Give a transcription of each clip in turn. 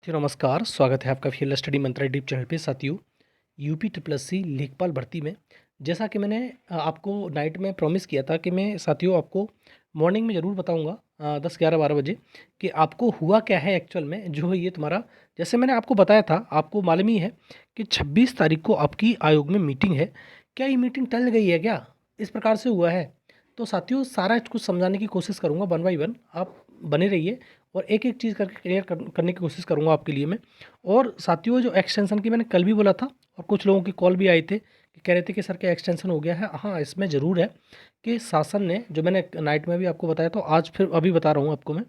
जी नमस्कार, स्वागत है आपका फील्ड स्टडी मंत्रा यूट्यूब चैनल पे। साथियों, यूपी ट्रिपल एस सी लेखपाल भर्ती में जैसा कि मैंने आपको नाइट में प्रॉमिस किया था कि मैं साथियों आपको मॉर्निंग में ज़रूर बताऊंगा 10 11 12 बजे कि आपको हुआ क्या है एक्चुअल में। जो ये तुम्हारा, जैसे मैंने आपको बताया था, आपको मालूम ही है कि 26 तारीख को आपकी आयोग में मीटिंग है। क्या ये मीटिंग टल गई है क्या? इस प्रकार से हुआ है। तो साथियों सारा कुछ समझाने की कोशिश करूँगा वन बाई वन, आप बने रहिए और एक एक चीज़ करके क्लियर करने की कोशिश करूँगा आपके लिए मैं। और साथियों जो एक्सटेंशन की मैंने कल भी बोला था और कुछ लोगों की कॉल भी आई थे कि कह रहे थे कि सर क्या एक्सटेंशन हो गया है। हाँ, इसमें ज़रूर है कि शासन ने, जो मैंने नाइट में भी आपको बताया, तो आज फिर अभी बता रहा हूँ आपको मैं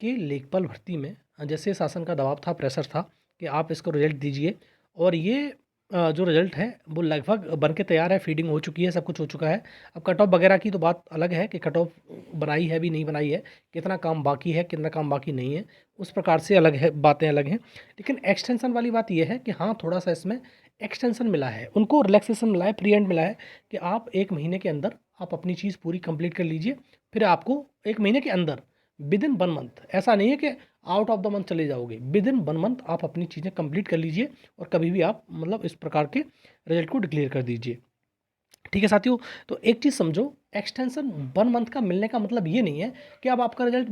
कि लेखपाल भर्ती में जैसे शासन का दबाव था, प्रेशर था कि आप इसको रिजल्ट दीजिए। और ये जो रिजल्ट है वो लगभग बन के तैयार है, फीडिंग हो चुकी है, सब कुछ हो चुका है। अब कट ऑफ वगैरह की तो बात अलग है कि कट ऑफ बनाई है भी नहीं बनाई है, कितना काम बाकी है कितना काम बाकी नहीं है, उस प्रकार से अलग है, बातें अलग हैं। लेकिन एक्सटेंशन वाली बात यह है कि हाँ, थोड़ा सा इसमें एक्सटेंशन मिला है, उनको रिलैक्सेशन मिला है, फ्री एंड मिला है कि आप 1 महीने के अंदर आप अपनी चीज़ पूरी कंप्लीट कर लीजिए। फिर आपको 1 महीने के अंदर, विद इन 1 मंथ, ऐसा नहीं है कि आउट ऑफ द मंथ चले जाओगे, विद इन 1 मंथ आप अपनी चीज़ें कंप्लीट कर लीजिए और कभी भी आप मतलब इस प्रकार के रिजल्ट को डिक्लेयर कर दीजिए। ठीक है साथियों, तो एक चीज़ समझो, एक्सटेंशन 1 मंथ का मिलने का मतलब ये नहीं है कि अब आपका रिजल्ट,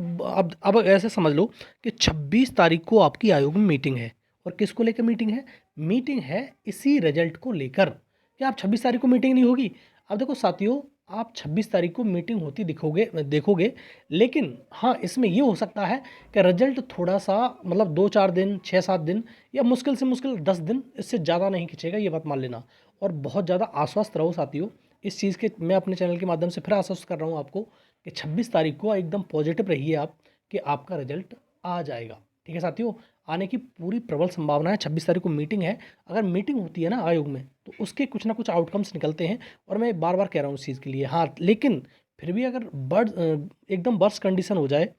अब ऐसे समझ लो कि 26 तारीख को आपकी आयोग में मीटिंग है। और किसको लेकर मीटिंग है? मीटिंग है इसी रिजल्ट को लेकर। क्या आप 26 तारीख को मीटिंग नहीं होगी? अब देखो साथियों, आप 26 तारीख को मीटिंग होती दिखोगे देखोगे, लेकिन हाँ, इसमें ये हो सकता है कि रिजल्ट थोड़ा सा मतलब 2 4 दिन, 6 7 दिन या मुश्किल से मुश्किल 10 दिन, इससे ज़्यादा नहीं खिंचेगा, ये बात मान लेना। और बहुत ज़्यादा आश्वस्त रहो साथियों इस चीज़ के, मैं अपने चैनल के माध्यम से फिर आश्वस्त कर रहा हूँ आपको कि 26 तारीख को एकदम पॉजिटिव रहिए आप कि आपका रिजल्ट आ जाएगा। ठीक है साथियों, आने की पूरी प्रबल संभावना है। 26 तारीख को मीटिंग है। अगर मीटिंग होती है ना आयोग में, तो उसके कुछ ना कुछ आउटकम्स निकलते हैं। और मैं बार बार कह रहा हूँ इस चीज़ के लिए, हाँ, लेकिन फिर भी अगर एकदम वर्स्ट कंडीशन हो जाए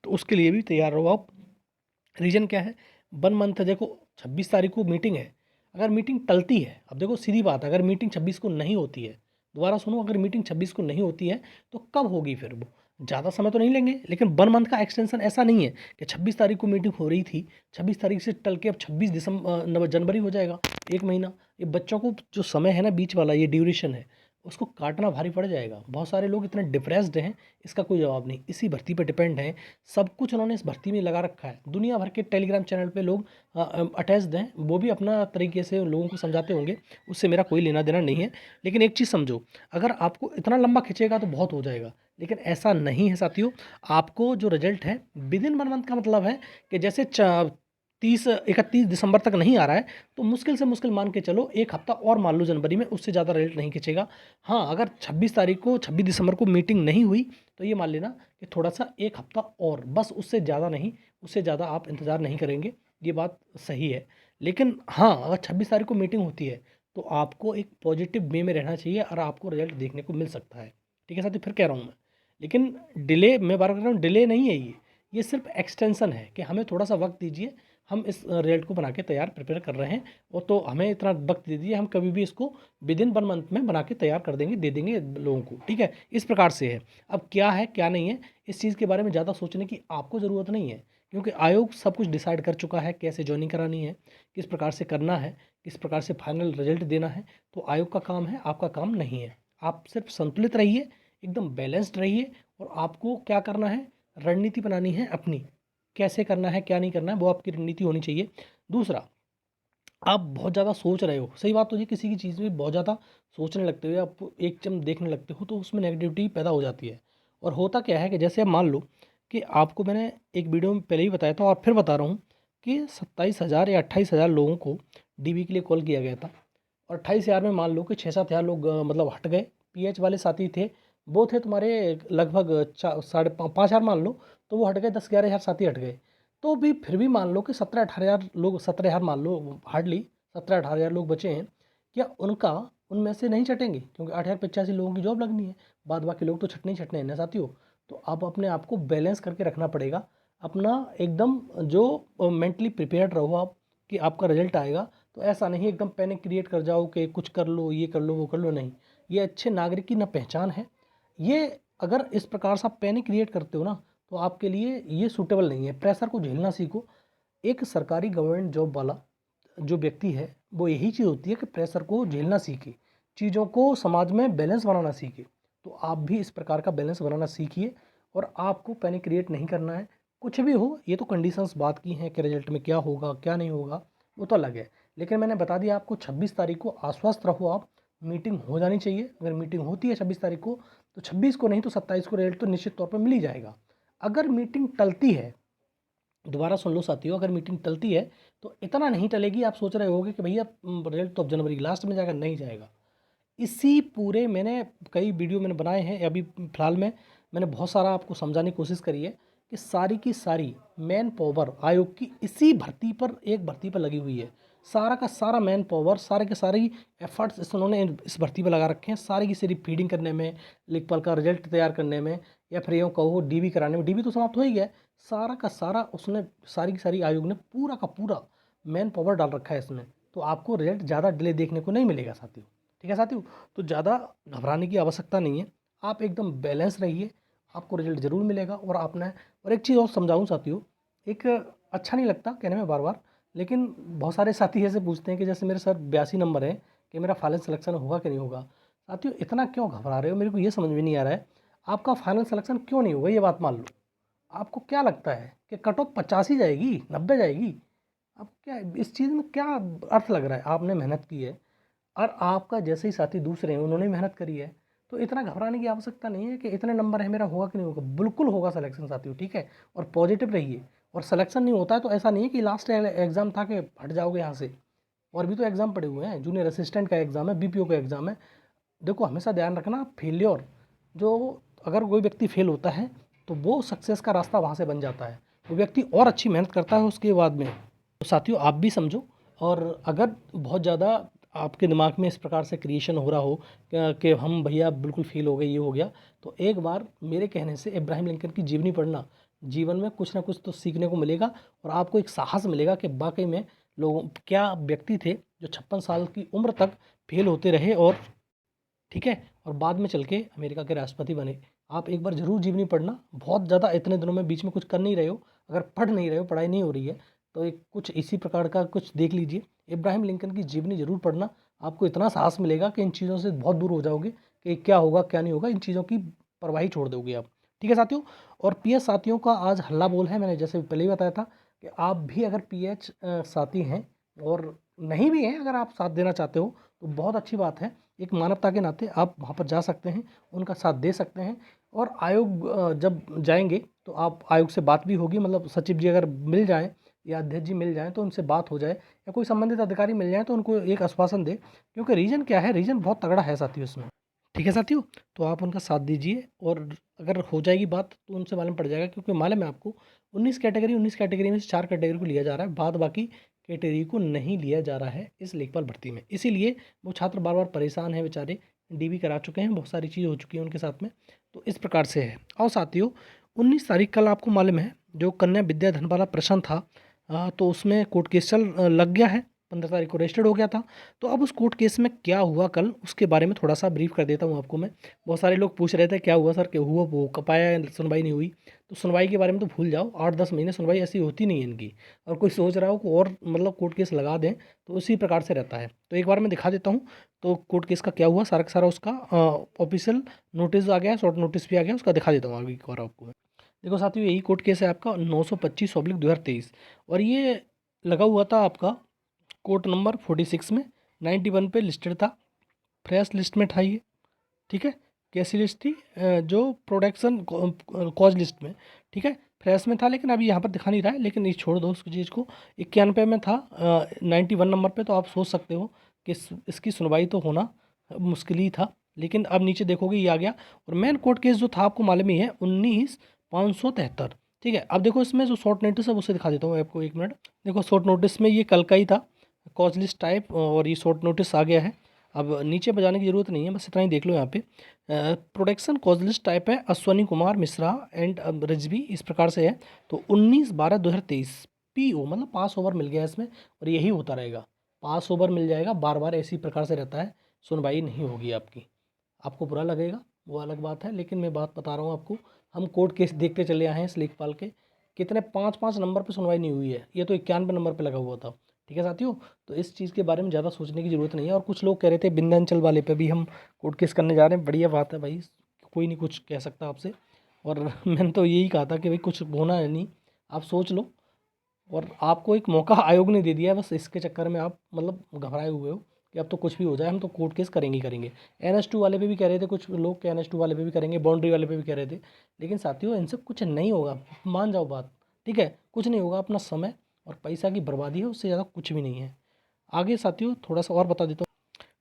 तो उसके लिए भी तैयार रहो आप। रीज़न क्या है? 1 मंथ है, देखो 26 तारीख को मीटिंग है। अगर मीटिंग टलती है, अब देखो सीधी बात है, अगर मीटिंग 26 को नहीं होती है, दोबारा सुनो, अगर मीटिंग 26 को नहीं होती है तो कब होगी फिर वो? ज़्यादा समय तो नहीं लेंगे, लेकिन 1 मंथ का एक्सटेंशन ऐसा नहीं है कि 26 तारीख को मीटिंग हो रही थी, 26 तारीख से टल के अब 26 जनवरी हो जाएगा, 1 महीना। ये बच्चों को जो समय है ना बीच वाला, ये ड्यूरेशन है, उसको काटना भारी पड़ जाएगा। बहुत सारे लोग इतने डिप्रेस्ड हैं, इसका कोई जवाब नहीं, इसी भर्ती पे डिपेंड है। सब कुछ उन्होंने इस भर्ती में लगा रखा है। दुनिया भर के टेलीग्राम चैनल पे लोग अटैच्ड हैं, वो भी अपना तरीके से लोगों को समझाते होंगे, उससे मेरा कोई लेना देना नहीं है। लेकिन एक चीज़ समझो, अगर आपको इतना लंबा खींचेगा तो बहुत हो जाएगा, लेकिन ऐसा नहीं है साथियों। आपको जो रिजल्ट है विद इन 1 मंथ का मतलब है कि जैसे 31 दिसंबर तक नहीं आ रहा है, तो मुश्किल से मुश्किल मान के चलो 1 हफ्ता और मान लो जनवरी में, उससे ज़्यादा रिजल्ट नहीं खींचेगा। हाँ, अगर 26 तारीख को, 26 दिसंबर को मीटिंग नहीं हुई तो ये मान लेना कि थोड़ा सा 1 हफ्ता और, बस उससे ज़्यादा नहीं, उससे ज़्यादा आप इंतज़ार नहीं करेंगे, ये बात सही है। लेकिन हाँ, अगर 26 तारीख को मीटिंग होती है तो आपको एक पॉजिटिव वे में रहना चाहिए और आपको रिजल्ट देखने को मिल सकता है। ठीक है साथियों, फिर कह रहा हूँ मैं, लेकिन डिले, मैं बार बार कह रहा हूँ, डिले नहीं है ये सिर्फ एक्सटेंशन है कि हमें थोड़ा सा वक्त दीजिए, हम इस रिजल्ट को बना के तैयार प्रिपेयर कर रहे हैं। और तो हमें इतना वक्त दे दीजिए, हम कभी भी इसको विद इन 1 मंथ में बना के तैयार कर देंगे, दे देंगे लोगों को। ठीक है, इस प्रकार से है। अब क्या है क्या नहीं है, इस चीज़ के बारे में ज़्यादा सोचने की आपको ज़रूरत नहीं है, क्योंकि आयोग सब कुछ डिसाइड कर चुका है, कैसे ज्वाइनिंग करानी है, किस प्रकार से करना है, किस प्रकार से फाइनल रिजल्ट देना है। तो आयोग का काम है, आपका काम नहीं है। आप सिर्फ संतुलित रहिए, एकदम बैलेंस्ड रहिए, और आपको क्या करना है, रणनीति बनानी है अपनी, कैसे करना है क्या नहीं करना है, वो आपकी रणनीति होनी चाहिए। दूसरा, आप बहुत ज़्यादा सोच रहे हो, सही बात तो ये, किसी की चीज़ में बहुत ज़्यादा सोचने लगते हो, आप एक चम देखने लगते हो, तो उसमें नेगेटिविटी पैदा हो जाती है। और होता क्या है कि जैसे अब मान लो कि आपको मैंने एक वीडियो में पहले ही बताया था और फिर बता रहा हूँ कि 27,000 या 28,000 लोगों को डीबी के लिए कॉल किया गया था। और 28,000 में मान लो कि 6-7 हज़ार लोग मतलब हट गए। पीएच वाले साथी थे, वो थे तुम्हारे लगभग 5.5 हज़ार मान लो, तो वो हट गए, 10-11 हज़ार साथी हट गए। तो भी फिर भी मान लो कि 17-18 हज़ार लोग, 17 हज़ार मान लो, हार्डली 17-18 हज़ार लोग बचे हैं। क्या उनका, उनमें से नहीं छटेंगे? क्योंकि 8,085 लोगों की जॉब लगनी है, बाद बाकी लोग तो छटने ही छटने हैं ना साथियों। तो आप अपने आप को बैलेंस करके रखना पड़ेगा अपना, एकदम जो मेंटली प्रिपेयर्ड रहो आप कि आपका रिजल्ट आएगा। तो ऐसा नहीं एकदम पैनिक क्रिएट कर जाओ कि कुछ कर लो, ये कर लो, वो कर लो, नहीं। ये अच्छे नागरिक की ना पहचान है। ये अगर इस प्रकार से आप पैनिक क्रिएट करते हो ना, तो आपके लिए ये सूटेबल नहीं है। प्रेशर को झेलना सीखो, एक सरकारी गवर्नमेंट जॉब वाला जो व्यक्ति है वो यही चीज़ होती है कि प्रेशर को झेलना सीखे, चीज़ों को समाज में बैलेंस बनाना सीखे। तो आप भी इस प्रकार का बैलेंस बनाना सीखिए और आपको पैनिक क्रिएट नहीं करना है। कुछ भी हो, ये तो कंडीशंस बात की हैं कि रिजल्ट में क्या होगा क्या नहीं होगा वो तो अलग है, लेकिन मैंने बता दिया आपको 26 तारीख को आश्वस्त रहो आप। मीटिंग हो जानी चाहिए, अगर मीटिंग होती है 26 तारीख को तो 26 को नहीं तो 27 को रिजल्ट तो निश्चित तौर पर मिल ही जाएगा। अगर मीटिंग टलती है, दोबारा सुन लो साथियों, अगर मीटिंग टलती है तो इतना नहीं टलेगी आप सोच रहे होगे कि भैया रिजल्ट तो अब जनवरी लास्ट में जाएगा, नहीं जाएगा। इसी पूरे मैंने कई वीडियो मैंने बनाए हैं, अभी फिलहाल में मैंने बहुत सारा आपको समझाने की कोशिश करी है कि सारी की सारी मैन पावर आयोग की इसी भर्ती पर, एक भर्ती पर लगी हुई है। सारा का सारा मैन पावर, सारे के सारे एफर्ट्स उन्होंने इस भर्ती पर लगा रखे हैं, सारी की सारी फीडिंग करने में, लेखपाल का रिजल्ट तैयार करने में, या फिर यूँ कहो डीबी कराने में। डीबी तो समाप्त हो ही गया, सारा का सारा उसने, सारी की सारी आयोग ने पूरा का पूरा मैन पावर डाल रखा है इसमें। तो आपको रिजल्ट ज़्यादा डिले देखने को नहीं मिलेगा साथियों। ठीक है साथियों, तो ज़्यादा घबराने की आवश्यकता नहीं है, आप एकदम बैलेंस रहिए, आपको रिजल्ट ज़रूर मिलेगा। और आपने, और एक चीज़ और समझाऊं साथियों, एक अच्छा नहीं लगता कहने में बार बार, लेकिन बहुत सारे साथी ऐसे पूछते हैं कि जैसे मेरे सर 82 नंबर है कि मेरा फाइनल सिलेक्शन होगा कि नहीं होगा। साथियों इतना क्यों घबरा रहे हो, मेरे को ये समझ में नहीं आ रहा है, आपका फाइनल सिलेक्शन क्यों नहीं होगा ये बात मान लो। आपको क्या लगता है कि कट ऑफ 50 ही जाएगी, 90 जाएगी? आप क्या इस चीज़ में क्या अर्थ लग रहा है? आपने मेहनत की है और आपका जैसे ही साथी दूसरे हैं उन्होंने मेहनत करी है, तो इतना घबराने की आवश्यकता नहीं है कि इतने नंबर है मेरा होगा कि नहीं होगा। बिल्कुल होगा सिलेक्शन साथियों, ठीक है, और पॉजिटिव रहिए। और सिलेक्शन नहीं होता है तो ऐसा नहीं है कि लास्ट एग्जाम था कि हट जाओगे यहाँ से, और भी तो एग्जाम पड़े हुए हैं, जूनियर असिस्टेंट का एग्जाम है, बीपीओ का एग्जाम है। देखो हमेशा ध्यान रखना, फेलियर जो, अगर कोई व्यक्ति फेल होता है तो वो सक्सेस का रास्ता वहाँ से बन जाता है, वो व्यक्ति और अच्छी मेहनत करता है उसके बाद में। तो साथियों आप भी समझो, और अगर बहुत ज़्यादा आपके दिमाग में इस प्रकार से क्रिएशन हो रहा हो कि हम भैया बिल्कुल फेल हो गए, ये हो गया, तो एक बार मेरे कहने से इब्राहिम लिंकन की जीवनी पढ़ना, जीवन में कुछ ना कुछ तो सीखने को मिलेगा और आपको एक साहस मिलेगा कि वाकई में लोगों, क्या व्यक्ति थे जो 56 साल की उम्र तक फेल होते रहे और, ठीक है, और बाद में चल के अमेरिका के राष्ट्रपति बने। आप एक बार ज़रूर जीवनी पढ़ना, बहुत ज़्यादा इतने दिनों में बीच में कुछ कर नहीं रहे हो, अगर पढ़ नहीं रहे हो, पढ़ाई नहीं हो रही है, तो एक कुछ इसी प्रकार का कुछ देख लीजिए, इब्राहिम लिंकन की जीवनी ज़रूर पढ़ना। आपको इतना साहस मिलेगा कि इन चीज़ों से बहुत दूर हो जाओगे कि क्या होगा क्या नहीं होगा, इन चीज़ों की परवाही छोड़ दोगे आप। ठीक है साथियों, और पीएच साथियों का आज हल्ला बोल है, मैंने जैसे पहले ही बताया था कि आप भी अगर पीएच साथी हैं और नहीं भी हैं, अगर आप साथ देना चाहते हो तो बहुत अच्छी बात है। एक मानवता के नाते आप वहाँ पर जा सकते हैं, उनका साथ दे सकते हैं। और आयोग जब जाएंगे तो आप आयोग से बात भी होगी, मतलब सचिव जी अगर मिल जाएं या अध्यक्ष जी मिल जाएं तो उनसे बात हो जाए, या कोई संबंधित अधिकारी मिल जाए तो उनको एक आश्वासन दे, क्योंकि रीजन क्या है, रीजन बहुत तगड़ा है साथियों इसमें। ठीक है साथियों, तो आप उनका साथ दीजिए, और अगर हो जाएगी बात तो उनसे मालूम पड़ जाएगा, क्योंकि मालूम है आपको 19 कैटेगरी में से 4 कैटेगरी को लिया जा रहा है, बाद बाकी कैटेगरी को नहीं लिया जा रहा है इस लेखपाल भर्ती में। इसीलिए वो छात्र बार बार परेशान हैं बेचारे, डीबी करा चुके हैं, बहुत सारी चीज़ हो चुकी है उनके साथ में। तो इस प्रकार से है। और साथियों 19 तारीख कल आपको मालूम है जो कन्या विद्याधन वाला प्रश्न था, तो उसमें कोर्ट केस लग गया है, 15 तारीख को रजिस्टर्ड हो गया था। तो अब उस कोर्ट केस में क्या हुआ कल, उसके बारे में थोड़ा सा ब्रीफ कर देता हूँ आपको मैं। बहुत सारे लोग पूछ रहे थे क्या हुआ सर, क्या हुआ, वो कपाया, सुनवाई नहीं हुई। तो सुनवाई के बारे में तो भूल जाओ, 8-10 महीने सुनवाई ऐसी होती नहीं है इनकी। और कोई सोच रहा हो कि और मतलब कोर्ट केस लगा दें, तो उसी प्रकार से रहता है। तो एक बार मैं दिखा देता हूँ तो कोर्ट केस का क्या हुआ, सारा का सारा उसका ऑफिशियल नोटिस आ गया, शॉर्ट नोटिस भी आ गया, उसका दिखा देता हूँ आगे एक बार आपको मैं। देखो साथियों यही कोर्ट केस है आपका 925/2023, और ये लगा हुआ था आपका कोर्ट नंबर 46 में, 91 पे लिस्टेड था, फ्रेश लिस्ट में था ये। ठीक है, कैसी लिस्ट थी, जो प्रोडक्शन कॉज लिस्ट में, ठीक है, फ्रेश में था, लेकिन अभी यहाँ पर दिखा नहीं रहा है, लेकिन ये छोड़ दो उस चीज़ को। 91 में था, 91 नंबर पे, तो आप सोच सकते हो कि इसकी सुनवाई तो होना मुश्किल ही था। लेकिन अब नीचे देखोगे ये आ गया, और मेन कोर्ट केस जो था आपको मालूम ही है 19/573। ठीक है, अब देखो इसमें जो शॉर्ट नोटिस है उसे दिखा देता हूँ आपको, 1 मिनट। देखो शॉर्ट नोटिस में ये कल का ही था, कॉज लिस्ट टाइप, और ये शॉर्ट नोटिस आ गया है। अब नीचे बजाने की ज़रूरत नहीं है, बस इतना ही देख लो यहाँ पे। प्रोडक्शन कॉज लिस्ट टाइप है अश्वनी कुमार मिश्रा एंड रिजवी, इस प्रकार से है। तो 19/12/2023 पीओ, मतलब पास ओवर मिल गया इसमें, और यही होता रहेगा, पास ओवर मिल जाएगा, बार बार इसी प्रकार से रहता है, सुनवाई नहीं होगी आपकी। आपको बुरा लगेगा वो अलग बात है, लेकिन मैं बात बता रहा हूँ आपको, हम कोर्ट केस देखते चले आए हैं इस लेखपाल के, कितने 5-5 नंबर पे सुनवाई नहीं हुई है, ये तो 91 नंबर पे लगा हुआ था। ठीक है साथियों, तो इस चीज़ के बारे में ज़्यादा सोचने की ज़रूरत नहीं है। और कुछ लोग कह रहे थे विंध्याचल वाले पे भी हम कोर्ट केस करने जा रहे हैं, बढ़िया बात है भाई, कोई नहीं कुछ कह सकता आपसे। और मैंने तो यही कहा था कि भाई कुछ होना है नहीं, आप सोच लो। और आपको एक मौका आयोग ने दे दिया है, बस इसके चक्कर में आप मतलब घबराए हुए हो कि अब तो कुछ भी हो जाए, हम तो कोर्ट केस करेंगे ही करेंगे। NH2 वाले पे भी कह रहे थे कुछ लोग कि NH2 वाले पे भी करेंगे, बाउंड्री वाले पे भी कह रहे थे। लेकिन साथियों इनसे कुछ नहीं होगा, मान जाओ बात। ठीक है, कुछ नहीं होगा, अपना समय और पैसा की बर्बादी है, उससे ज़्यादा कुछ भी नहीं है। आगे साथियों थोड़ा सा और बता देता हूँ।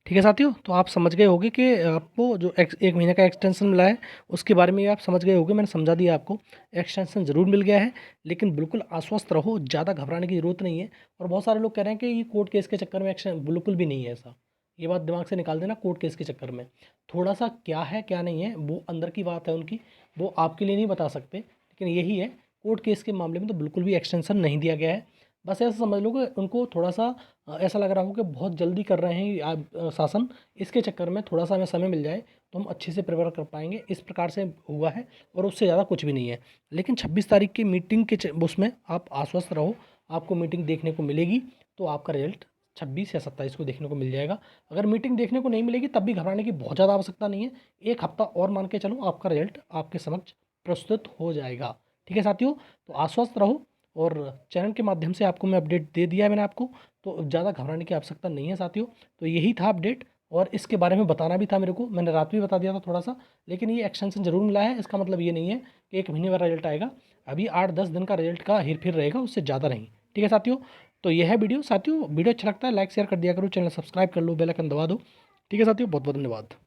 ठीक है साथियों, तो आप समझ गए होंगे कि आपको जो 1 महीने का एक्सटेंशन मिला है उसके बारे में आप समझ गए होंगे, मैंने समझा दिया आपको। एक्सटेंशन ज़रूर मिल गया है, लेकिन बिल्कुल आश्वस्त रहो, ज़्यादा घबराने की ज़रूरत नहीं है। और बहुत सारे लोग कह रहे हैं कि ये कोर्ट केस के चक्कर में एक्शन, बिल्कुल भी नहीं है ऐसा। ये बात दिमाग से निकाल देना, कोर्ट केस के चक्कर में थोड़ा सा क्या है क्या नहीं है वो अंदर की बात है उनकी, वो आपके लिए नहीं बता सकते। लेकिन यही है, कोर्ट केस के मामले में तो बिल्कुल भी एक्सटेंशन नहीं दिया गया है। बस ऐसा समझ लो कि उनको थोड़ा सा ऐसा लग रहा हो कि बहुत जल्दी कर रहे हैं शासन, इसके चक्कर में थोड़ा सा हमें समय मिल जाए तो हम अच्छे से प्रिपेयर कर पाएंगे, इस प्रकार से हुआ है। और उससे ज़्यादा कुछ भी नहीं है। लेकिन 26 तारीख की मीटिंग के उसमें आप आश्वस्त रहो, आपको मीटिंग देखने को मिलेगी, तो आपका रिजल्ट 26 या 27 को देखने को मिल जाएगा। अगर मीटिंग देखने को नहीं मिलेगी तब भी घबराने की बहुत ज़्यादा आवश्यकता नहीं है, 1 हफ्ता और मान के चलो, आपका रिजल्ट आपके समक्ष प्रस्तुत हो जाएगा। ठीक है साथियों, तो आश्वस्त रहो। और चैनल के माध्यम से आपको मैं अपडेट दे दिया है मैंने आपको, तो ज़्यादा घबराने की आवश्यकता नहीं है साथियों। तो यही था अपडेट, और इसके बारे में बताना भी था मेरे को, मैंने रात भी बता दिया था थोड़ा सा। लेकिन ये एक्सटेंशन ज़रूर मिला है, इसका मतलब ये नहीं है कि 1 महीने में रिजल्ट आएगा। अभी 8-10 दिन का रिजल्ट का हेर फेर रहेगा, उससे ज़्यादा नहीं। ठीक है साथियों, तो यह है वीडियो। साथियों वीडियो अच्छा लगता है लाइक शेयर कर दिया करो, चैनल सब्सक्राइब कर लो, बेल आइकन दबा दो। ठीक है साथियों, बहुत बहुत धन्यवाद।